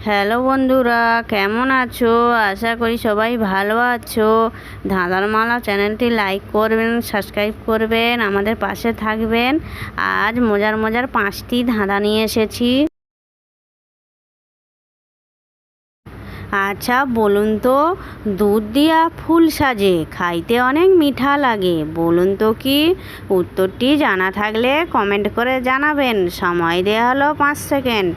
Hello বন্ধুরা, কেমন আছো? আশা করি সবাই ভালো আছো। ধাঁধার মালা চ্যানেলটি লাইক করবেন, সাবস্ক্রাইব করবেন, আমাদের পাশে থাকবেন। আজ মজার মজার 5টি ধাঁধা নিয়ে এসেছি। আচ্ছা বলুন তো, দুধ দিয়া ফুল সাজে, খাইতে অনেক মিঠা লাগে, বলুন তো কি? উত্তরটি জানা থাকলে কমেন্ট করে জানাবেন। সময় দেওয়া হলো 5 সেকেন্ড।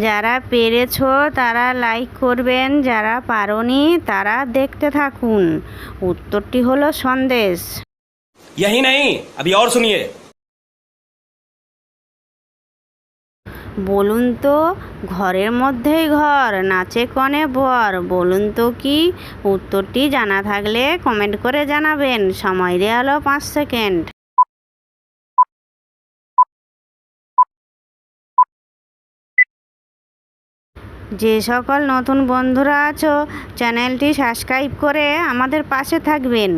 যারা পেরেছো তারা লাইক করবেন, যারা পারোনি তারা দেখতে থাকুন। উত্তরটি হলো সন্দেশ। यही नहीं, अभी और सुनिए। বলুন তো, ঘরের মধ্যেই ঘর, নাচে কনে বর, বলুন তো কি? উত্তরটি জানা থাকলে কমেন্ট করে জানাবেন। সময় দেওয়া হলো 5 সেকেন্ড। যে সকল নতুন বন্ধুরা আছো, চ্যানেলটি সাবস্ক্রাইব করে আমাদের পাশে থাকবেন।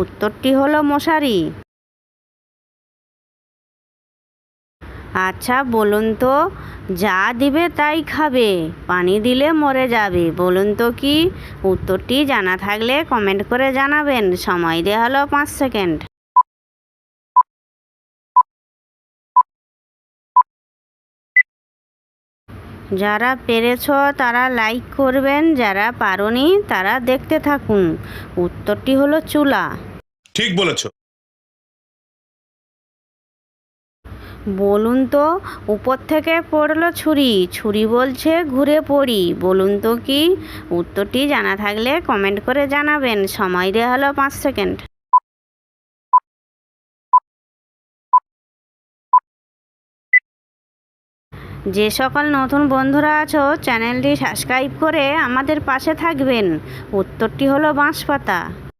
উত্তরটি হলো মশারি। আচ্ছা বলুন তো, যা দিবে তাই খাবে, পানি দিলে মরে যাবে, বলুন তো কি? উত্তরটি জানা থাকলে কমেন্ট করে জানাবেন। সময় দেওয়া হলো 5 সেকেন্ড। যারা পেরেছো তারা লাইক করবেন, যারা পারোনি তারা দেখতে থাকুন। উত্তরটি হলো চুলা। ঠিক বলেছো। বলুন তো, উপর থেকে পড়লো ছুরি, ছুরি বলছে ঘুরে পড়ি, বলুন তো কি? উত্তরটি জানা থাকলে কমেন্ট করে জানাবেন। সময় দেওয়া হলো 5 সেকেন্ড। যে সকল নতুন বন্ধুরা আছো, চ্যানেলটি সাবস্ক্রাইব করে আমাদের পাশে থাকবেন। উত্তরটি হলো বাঁশপাতা।